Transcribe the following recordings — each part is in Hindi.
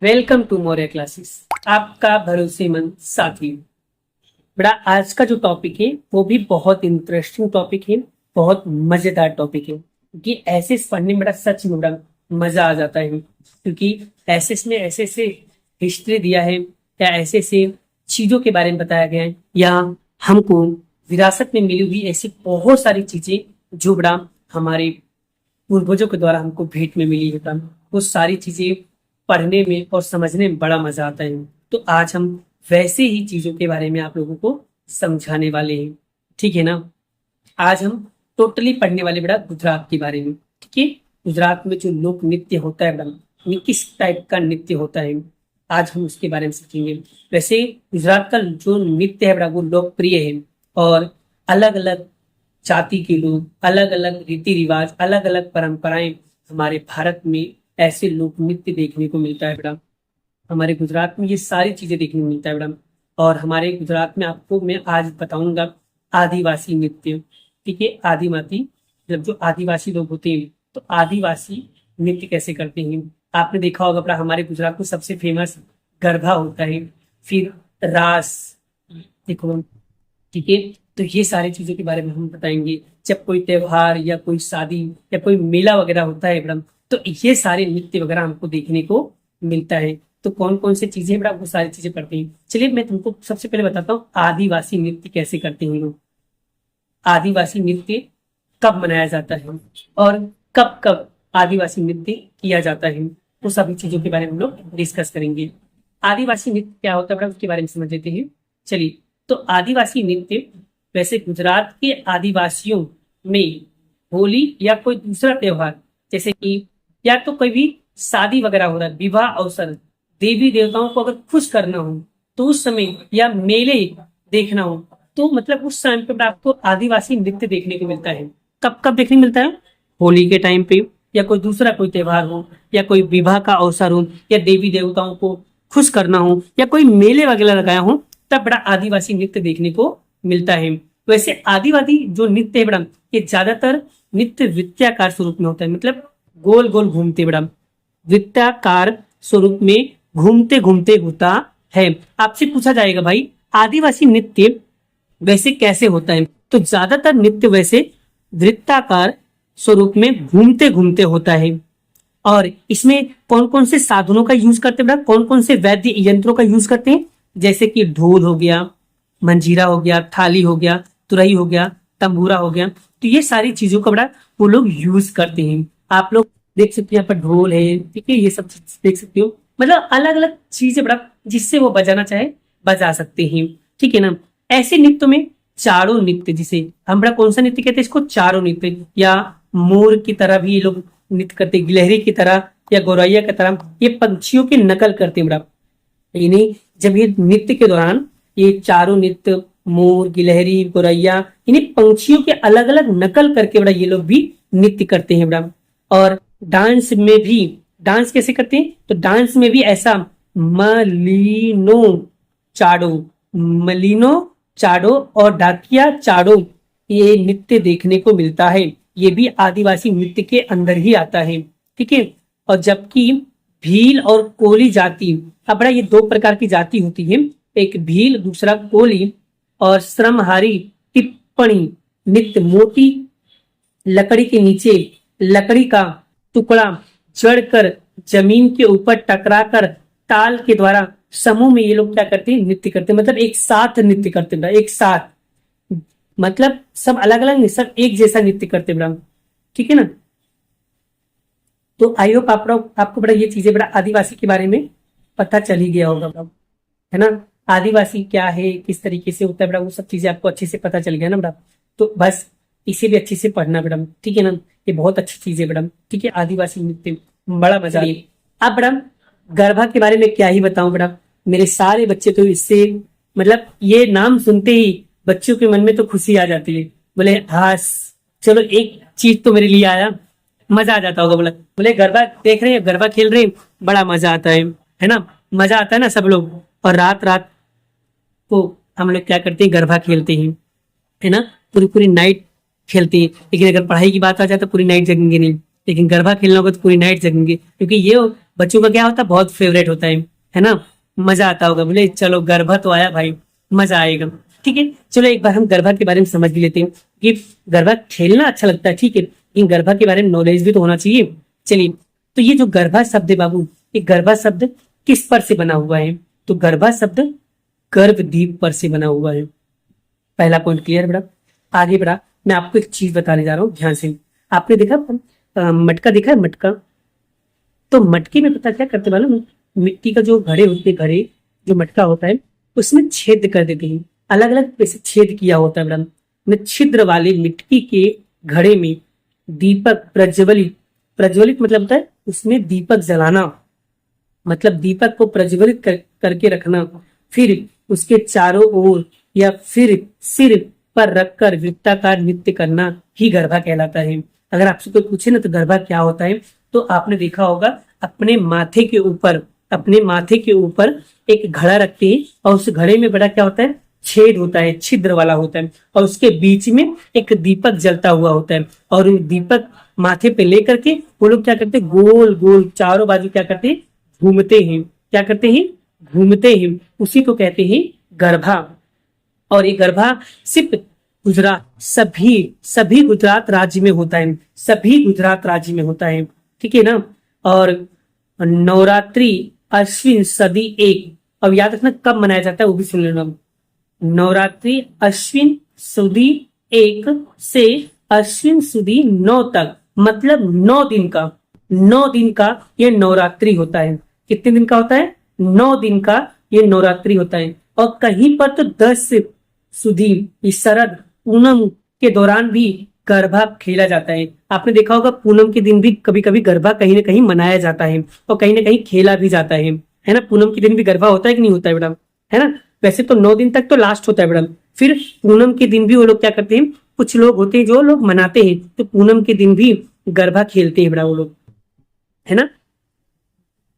Welcome to Moriya classes. आपका भरोसेमंद साथी। बड़ा आज का जो टॉपिक है वो भी बहुत इंटरेस्टिंग टॉपिक है, बहुत मजेदार टॉपिक है क्योंकि ऐसे पढ़ने में बड़ा सच में बड़ा मजा आ जाता है क्योंकि ऐसे में ऐसे ऐसे हिस्ट्री दिया है या ऐसे ऐसे चीजों के बारे में बताया गया है या हमको विरासत में मिली हुई ऐसी बहुत सारी चीजें जो बड़ा हमारे पूर्वजों के द्वारा हमको भेंट में मिली है बड़ा, वो सारी चीजें पढ़ने में और समझने में बड़ा मजा आता है। तो आज हम वैसे ही चीजों के बारे में आप लोगों को समझाने वाले हैं, ठीक है ना। आज हम टोटली पढ़ने वाले बड़ा गुजरात के बारे में, ठीक है। गुजरात में जो लोक नृत्य होता है बड़ा, किस टाइप का नृत्य होता है, आज हम उसके बारे में सीखेंगे। वैसे गुजरात का जो नृत्य है बड़ा वो लोकप्रिय है और अलग अलग जाति के लोग, अलग अलग रीति रिवाज, अलग अलग परंपराएं हमारे भारत में ऐसे लोक नृत्य देखने को मिलता है बेटा। हमारे गुजरात में ये सारी चीजें देखने को मिलता है बेटा। और हमारे गुजरात में आपको मैं आज बताऊंगा आदिवासी नृत्य, ठीक है। आदिवासी, जब जो आदिवासी लोग होते हैं तो आदिवासी नृत्य कैसे करते हैं। आपने देखा होगा बेटा, हमारे गुजरात में सबसे फेमस गरबा होता है, फिर रास, देखो, ठीक है। तो ये सारी चीजों के बारे में हम बताएंगे। जब कोई त्योहार या कोई शादी या कोई मेला वगैरह होता है बेटा, तो ये सारे नृत्य वगैरह हमको देखने को मिलता है। तो कौन कौन सी चीजें बेटा, वो सारी चीजें पढ़ते हैं। चलिए मैं तुमको सबसे पहले बताता हूँ आदिवासी नृत्य कैसे करते हैं लोग। आदिवासी नृत्य कब मनाया जाता है और कब कब आदिवासी नृत्य किया जाता है, वो सभी चीजों के बारे में हम लोग डिस्कस करेंगे। आदिवासी नृत्य क्या होता है बेटा, उसके बारे में समझ लेते हैं। चलिए, तो आदिवासी नृत्य, वैसे गुजरात के आदिवासियों में होली या कोई दूसरा त्योहार, जैसे कि या तो कोई भी शादी वगैरह हो रहा है, विवाह अवसर, देवी देवताओं को अगर खुश करना हो तो उस समय, या मेले देखना हो तो मतलब उस समय पे आपको आदिवासी नृत्य देखने को मिलता है। कब कब देखने को मिलता है? होली के टाइम पे, या कोई दूसरा कोई त्योहार हो, या कोई विवाह का अवसर हो, या देवी देवताओं को खुश करना हो, या कोई मेले वगैरह लगाया हो, तब बड़ा आदिवासी नृत्य देखने को मिलता है। वैसे आदिवासी जो नृत्य है बड़ा, ये ज्यादातर नृत्य वृत्ताकार स्वरूप में होता है, मतलब गोल गोल घूमते बड़ा, वृत्ताकार स्वरूप में घूमते घूमते होता है। आपसे पूछा जाएगा भाई आदिवासी नृत्य वैसे कैसे होता है, तो ज्यादातर नृत्य वैसे वृत्ताकार स्वरूप में घूमते घूमते होता है। और इसमें कौन कौन से साधनों का यूज करते हैं, कौन कौन से वाद्य यंत्रों का यूज करते हैं, जैसे कि ढोल हो गया, मंजीरा हो गया, थाली हो गया, तुरई हो गया, तंबूरा हो गया। तो ये सारी चीजों का बड़ा वो लोग यूज करते हैं। आप लोग देख सकते हो यहाँ पर ढोल है, ठीक है, ये सब देख सकते हो, मतलब अलग अलग चीजें बड़ा जिससे वो बजाना चाहे बजा सकते हैं, ठीक है ना। ऐसे नृत्य में चारों नृत्य, जिसे हम बड़ा कौन सा नृत्य कहते हैं, इसको चारों नृत्य, या मोर की तरह भी ये लोग नृत्य करते, गिलहरी की तरह या गौरैया की तरह ये पंछियों की नकल करते हैं बड़ा। इन्हें जब ये नृत्य के दौरान ये चारों नृत्य, मोर, गिलहरी, गौरैया, इन्हें पंछियों के अलग अलग नकल करके बड़ा ये लोग भी नृत्य करते हैं बड़ा। और डांस में भी, डांस कैसे करते हैं, तो डांस में भी ऐसा मलिनो चाडो, मलिनो चाडो और डाकिया चाडो ये नृत्य देखने को मिलता है। ये भी आदिवासी नृत्य के अंदर ही आता है, ठीक है। और जबकि भील और कोली जाति, अब बड़ा ये दो प्रकार की जाति होती है, एक भील दूसरा कोली। और श्रमहारी टिप्पणी नृत्य मोटी लकड़ी के नीचे लकड़ी का टुकड़ा जड़कर जमीन के ऊपर टकराकर ताल के द्वारा समूह में ये लोग क्या करते हैं, नृत्य करते हैं, मतलब एक साथ नृत्य करते हैं, एक साथ, मतलब सब अलग अलग नहीं, सब एक जैसा नृत्य करते हैं, ठीक है ना। तो आई होप आपको बड़ा ये चीजें बड़ा आदिवासी के बारे में पता चल ही गया होगा, है ना। आदिवासी क्या है, किस तरीके से होता है बड़ा, वो सब चीजें आपको अच्छे से पता चल गया ना बड़ा। तो बस इसे भी अच्छे से पढ़ना बड़ा, ठीक है ना। ये बहुत अच्छी चीज है बड़ा, ठीक है। आदिवासी नृत्य बड़ा मजा है। अब बड़ा गरबा के बारे में क्या ही बताऊं बड़ा, मेरे सारे बच्चे तो इससे, मतलब ये नाम सुनते ही बच्चों के मन में तो खुशी आ जाती है, बोले हाँ चलो एक चीज तो मेरे लिए आया, मजा आ जाता होगा। बोले गरबा देख रहे हैं, गरबा खेल रहे हैं, बड़ा मजा आता है ना, मजा आता है ना सब लोग। और रात रात को हम लोग क्या करते हैं, गरबा खेलते हैं, है ना, पूरी पूरी नाइट खेलते हैं। लेकिन अगर पढ़ाई की बात आ जाए तो पूरी नाइट जगेंगे नहीं, लेकिन गरबा खेलना होगा तो पूरी नाइट जगेंगे, क्योंकि ये बच्चों का क्या होता है, बहुत फेवरेट होता है ना। मजा आता होगा, बोले चलो गरबा तो आया भाई, मजा आएगा। ठीक है, चलो एक बार हम गरबा के बारे में समझ भी लेते हैं कि गरबा खेलना अच्छा लगता है, ठीक है, इन गरबा के बारे में नॉलेज भी तो होना चाहिए। चलिए, तो ये जो गरबा शब्द है बाबू, ये गरबा शब्द किस पर से बना हुआ है? तो गरबा शब्द गर्भदीप पर से बना हुआ है। पहला पॉइंट क्लियर बेटा। आगे बढ़ा, मैं आपको एक चीज बताने जा रहा हूँ, ध्यान से। आपने देखा मटका देखा है, मटका? तो मटके में पता क्या करते मालूम? मिट्टी का जो घड़े होते हैं, घड़े जो मटका होता है उसमें छेद कर देते हैं, अलग अलग वैसे छेद किया होता है मैडम। न छिद्र वाले मिट्टी के घड़े में दीपक प्रज्वलित, प्रज्वलित मतलब होता है उसमें दीपक जलाना, मतलब दीपक को प्रज्वलित करके रखना, फिर उसके चारों ओर या फिर सिर पर रखकर वृत्ताकार नृत्य करना ही गरबा कहलाता है। अगर आपसे कोई पूछे ना तो गरबा क्या होता है, तो आपने देखा होगा अपने माथे के ऊपर, अपने माथे के ऊपर एक घड़ा रखते हैं और उस घड़े में बड़ा क्या होता है, छेद होता है, छिद्र वाला होता है, और उसके बीच में एक दीपक जलता हुआ होता है, और दीपक माथे पे लेकर के वो लोग क्या करते हैं, गोल गोल चारों बाजू क्या करते हैं, घूमते हैं। क्या करते हैं? घूमते हैं। उसी को कहते हैं गरबा। और ये गरबा सिर्फ गुजरात, सभी सभी गुजरात राज्य में होता है, सभी गुजरात राज्य में होता है, ठीक है ना। और नवरात्रि अश्विन सदी एक, अब याद रखना कब मनाया जाता है वो भी सुन लेना। नवरात्रि अश्विन सुदी 1 से अश्विन सुदी 9 तक, मतलब 9 दिन का, 9 दिन का ये नवरात्रि होता है। कितने दिन का होता है? 9 दिन का ये नवरात्रि होता है। और कहीं पर तो 10 सुधी, इस शरद पूनम के दौरान भी गरबा खेला जाता है। आपने देखा होगा पूनम के दिन भी कभी कभी गरबा कहीं ना कहीं मनाया जाता है और कहीं ना कहीं खेला भी जाता है ना। पूनम के दिन भी गरबा होता है कि नहीं होता है मैडम, है ना। वैसे तो 9 दिन तक तो लास्ट होता है मैडम, फिर पूनम के दिन भी वो लोग क्या करते हैं, कुछ लोग होते हैं जो लोग मनाते हैं तो पूनम के दिन भी गरबा खेलते हैं बड़ा वो लोग, है ना।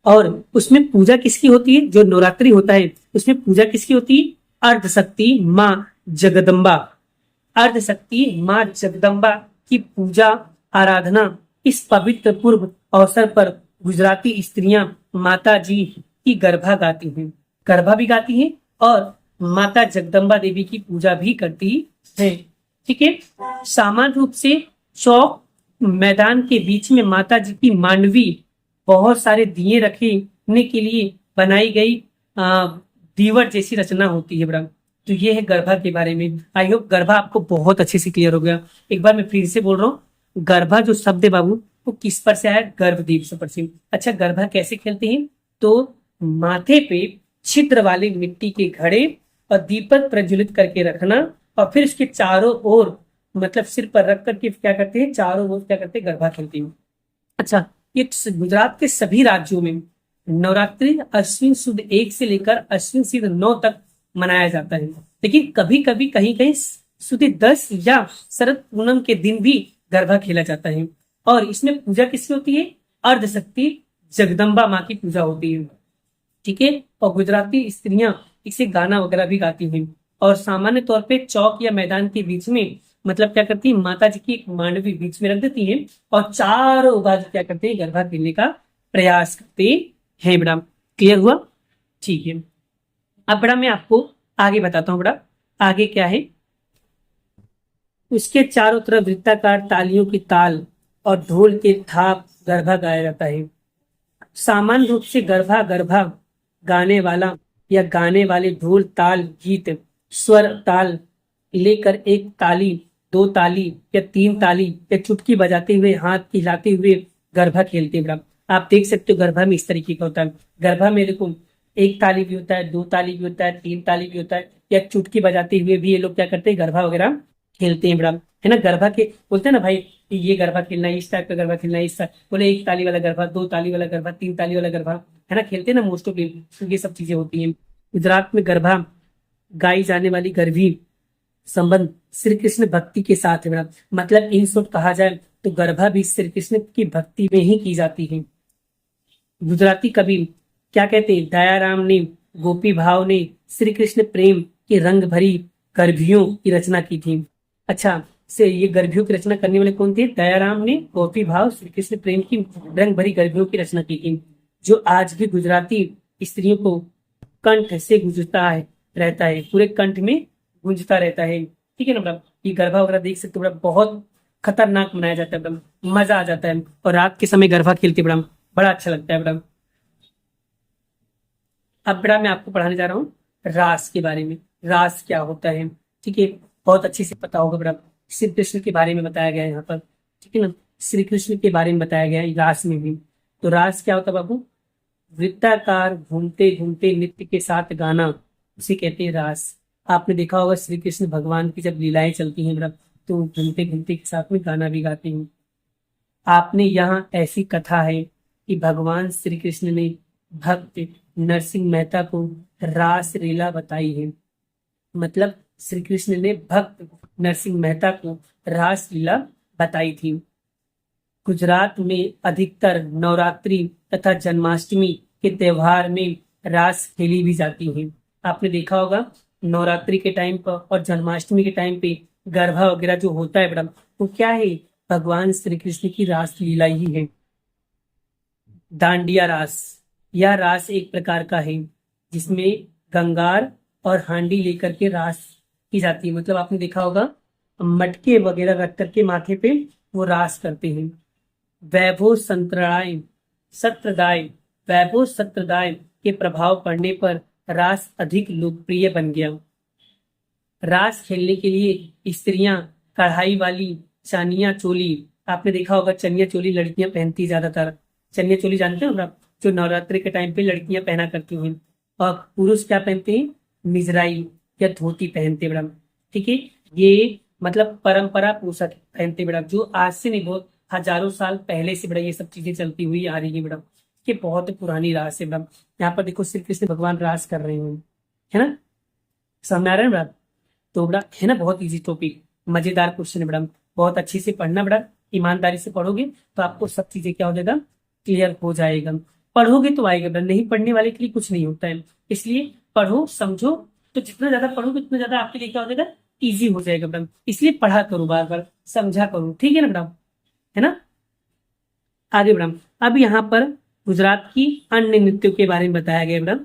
और उसमें पूजा किसकी होती है? जो नवरात्रि होता है उसमें पूजा किसकी होती है? अर्धशक्ति माँ जगदम्बा, अर्धशक्ति माँ जगदम्बा की पूजा आराधना। इस पवित्र पूर्व अवसर पर गुजराती स्त्रियां माता जी की गरबा गाती हैं, गरबा भी गाती हैं और माता जगदम्बा देवी की पूजा भी करती है, ठीक है। सामान्य रूप से चौक मैदान के बीच में माता जी की मांडवी, बहुत सारे दिए रखने के लिए बनाई गई दीवर जैसी रचना होती है बड़ा। तो ये है गरबा के बारे में। आई होप गरबा आपको बहुत अच्छे से क्लियर हो गया। एक बार मैं फिर से बोल रहा हूँ, गरबा जो शब्द है बाबू वो किस पर से आया? गर्भदीप से पर से। अच्छा, गरबा कैसे खेलते हैं? तो माथे पे छिद्र वाले मिट्टी के घड़े और दीपक प्रज्वलित करके रखना, और फिर इसके चारों ओर, मतलब सिर पर रख करके क्या करते हैं, चारों ओर क्या करते हैं, गरबा खेलते हैं। अच्छा, ये गुजरात के सभी राज्यों में नवरात्रि अश्विन सुद 1 से लेकर अश्विन सुद 9 तक मनाया जाता है, लेकिन कभी कभी कहीं कहीं सुदी 10 या शरद पूनम के दिन भी गरबा खेला जाता है। और इसमें पूजा किसकी होती है? अर्धशक्ति जगदम्बा माँ की पूजा होती है, ठीक है। और गुजराती स्त्रियां इसे गाना वगैरह भी गाती हैं, और सामान्य तौर पे चौक या मैदान के बीच में, मतलब क्या करती है, माता जी की एक मांडवी बीच में रख देती है और चारों बाजू क्या करते हैं, गरबा खेलने का प्रयास करते हैं। बड़ा क्लियर हुआ? ठीक है। अब बड़ा मैं आपको आगे बताता हूँ। बड़ा आगे क्या है, उसके चारों तरफ वृत्ताकार तालियों की ताल और ढोल के थाप गरबा गाया जाता है। सामान्य रूप से गरबा गरबा गाने वाला या गाने वाले ढोल ताल गीत स्वर ताल लेकर एक ताली, 2 ताली या 3 ताली या चुटकी बजाते हुए, हाथ हिलाते हुए गरबा खेलते हैं। आप देख सकते हो गरबा में इस तरीके का होता है। गरबा में देखो 1 ताली भी होता है, 2 ताली भी होता है, 3 ताली भी होता है, या चुटकी बजाते हुए भी ये लोग क्या करते हैं, गरबा वगैरह खेलते हैं। है ना। गरबा के बोलते हैं ना भाई, ये गरबा खेलना है, इस टाइप का गरबा खेलना है, इस बोले 1 ताली वाला गरबा, 2 ताली वाला गरबा, 3 ताली वाला गरबा, है ना, खेलते हैं ना मोस्ट ऑफ। ये सब चीजें होती हैं। गुजरात में गरबा गाई जाने वाली गरबी संबंध श्री कृष्ण भक्ति के साथ है। मतलब इन शॉर्ट कहा जाए तो गरबा भी श्री कृष्ण की भक्ति में ही की जाती है। गुजराती कवि क्या कहते हैं, दयाराम ने, गोपी भाव ने श्री कृष्ण प्रेम की रंग भरी गरबियों की रचना की थी। अच्छा, से ये गर्भियों की रचना करने वाले कौन थे? दयाराम ने गोपी भाव श्री कृष्ण प्रेम की रंग भरी गर्भियों की रचना की थी, जो आज भी गुजराती स्त्रियों को कंठ से गुंजता है, रहता है, पूरे कंठ में गूंजता रहता है। ठीक है ना मैडम? ये गरबा वगैरह देख सकते हो मैडम, बहुत खतरनाक मनाया जाता है मैडम, मजा आ जाता है। और रात के समय गरबा खेलते मैडम, बड़ा अच्छा लगता है मैडम। अब बेटा मैं आपको पढ़ाने जा रहा हूँ रास के बारे में। रास क्या होता है? ठीक है, बहुत अच्छे से पता होगा बेटा। श्री कृष्ण के बारे में बताया गया है यहाँ पर, ठीक है ना? श्री कृष्ण के बारे में बताया गया है रास में भी। तो रास क्या होता है बाबू? वृत्ताकार घूमते घूमते नृत्य के साथ गाना, उसे कहते हैं रास। आपने देखा होगा श्री कृष्ण भगवान की जब लीलाएं चलती हैं बेटा, तो घूमते घूमते के साथ में गाना भी गाते हैं। आपने यहाँ ऐसी कथा है कि भगवान श्री कृष्ण ने भक्त नरसिंह मेहता को रास लीला बताई है। मतलब श्री कृष्ण ने भक्त नरसिंह मेहता को रास लीला बताई थी। गुजरात में अधिकतर नवरात्रि तथा जन्माष्टमी के त्योहार में रास खेली भी जाती है। आपने देखा होगा नवरात्रि के टाइम पर और जन्माष्टमी के टाइम पे गरबा वगैरह जो होता है मैडम, वो क्या है? भगवान श्री कृष्ण की रास लीला ही है। दांडिया रास, यह रास एक प्रकार का है जिसमें गंगार और हांडी लेकर के रास की जाती है। मतलब आपने देखा होगा मटके वगैरह रख करके माथे पे वो रास करते हैं। वैभव संप्रदाय सत्रदाय वैभव सत्रदाय के प्रभाव पड़ने पर रास अधिक लोकप्रिय बन गया। रास खेलने के लिए स्त्रियां कढ़ाई वाली चनिया चोली, आपने देखा होगा चनिया चोली लड़कियां पहनती ज्यादातर। चनिया चोली जानते हो आप? जो नवरात्रि के टाइम पे लड़कियां पहना करती हैं। और पुरुष क्या पहनते हैं? मिजराई या धोती पहनते मैडम। ठीक है, ये मतलब परंपरा पोशाक पहनते मैडम, जो आज से नहीं, बहुत हजारों साल पहले से बड़ा ये सब चीजें चलती हुई आ रही है मैडम। ये बहुत पुरानी रास है मैडम। यहाँ पर देखो श्री कृष्ण भगवान रास कर रहे हैं, है ना? समझ आ रहा है मैडम? तो बड़ा है ना, बहुत इजी टॉपिक, मजेदार क्वेश्चन है मैडम। बहुत अच्छे से पढ़ना बेटा, ईमानदारी से पढ़ोगे तो आपको सब चीजें क्या हो जाएगा? क्लियर हो जाएगा। पढ़ोगे तो आएगा बेटा, नहीं पढ़ने वाले के लिए कुछ नहीं होता है। इसलिए पढ़ो समझो, तो जितना ज्यादा पढ़ोगे उतना ज्यादा आपके लिए क्या हो जाएगा? इजी हो जाएगा बेटा। इसलिए पढ़ा करो, बार बार समझा करो, ठीक है ना बेटा? है ना? आगे बढ़ा। अब यहाँ पर गुजरात की अन्य नृत्यों के बारे में बताया गया बेटा।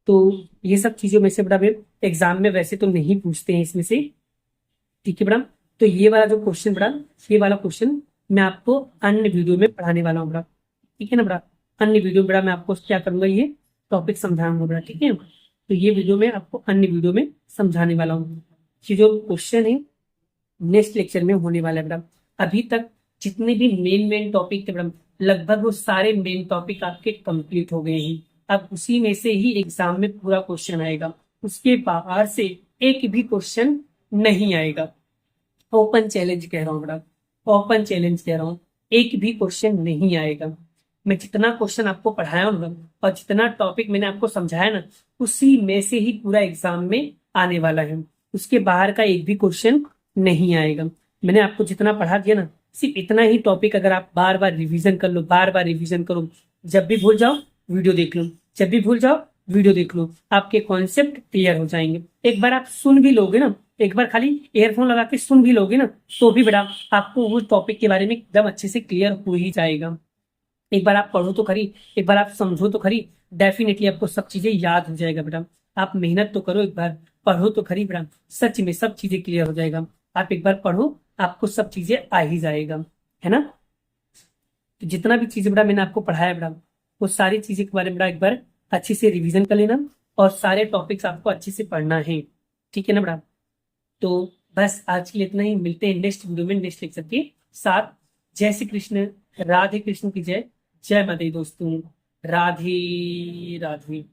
तो ये सब चीजों में से बेटा एग्जाम में वैसे तो नहीं पूछते हैं इसमें से, ठीक है बेटा? तो ये वाला जो क्वेश्चन बेटा, ये वाला क्वेश्चन मैं आपको अन्य वीडियो में पढ़ाने वाला हूँ बेटा, ठीक है ना बेटा? अन्य वीडियो बेटा मैं आपको क्या करूंगा, ये टॉपिक समझाऊंगा बेटा, ठीक है? तो ये वीडियो में आपको अन्य वीडियो में समझाने वाला हूँ। ये जो क्वेश्चन है नेक्स्ट लेक्चर में होने वाला है बेटा। अभी तक जितने भी मेन टॉपिक थे बेटा, लगभग वो सारे मेन टॉपिक आपके कंप्लीट हो गए हैं। अब उसी में से ही एग्जाम में पूरा क्वेश्चन आएगा, उसके बाहर से एक भी क्वेश्चन नहीं आएगा। ओपन चैलेंज कह रहा हूँ बेटा, ओपन चैलेंज कह रहा हूँ, एक भी क्वेश्चन नहीं आएगा। मैं जितना क्वेश्चन आपको पढ़ाया हूँ ना, और जितना टॉपिक मैंने आपको समझाया ना, उसी में से ही पूरा एग्जाम में आने वाला है। उसके बाहर का एक भी क्वेश्चन नहीं आएगा। मैंने आपको जितना पढ़ा दिया ना, सिर्फ इतना ही टॉपिक अगर आप बार बार रिवीजन कर लो, बार बार रिवीजन करो, जब भी भूल जाओ वीडियो देख लो, जब भी भूल जाओ वीडियो देख लो, आपके कॉन्सेप्ट क्लियर हो जाएंगे। एक बार आप सुन भी लोगे ना, एक बार खाली ईयरफोन लगा के सुन भी लोगे ना, तो भी बेटा आपको उस टॉपिक के बारे में एकदम अच्छे से क्लियर हो ही जाएगा। एक बार आप पढ़ो तो खरी, एक बार आप समझो तो खरी, डेफिनेटली आपको सब चीजें याद हो जाएगा बेटा। आप मेहनत तो करो, एक बार पढ़ो तो खरी बेटा, सच में सब चीजें क्लियर हो जाएगा। आप एक बार पढ़ो, आपको सब चीजें आ ही जाएगा, है ना? तो जितना भी चीजें बेटा मैंने आपको पढ़ाया बेटा, वो सारी चीजें के बारे में बेटा एक बार अच्छे से रिवीजन कर लेना, और सारे टॉपिक्स आपको अच्छे से पढ़ना है, ठीक है ना बेटा? तो बस आज के लिए इतना ही, मिलते हैं नेक्स्ट वीडियो में नेक्स्ट लेक्चर के साथ। जय श्री कृष्ण, राधे कृष्ण की जय, जय माता दी दोस्तों, राधे राधे।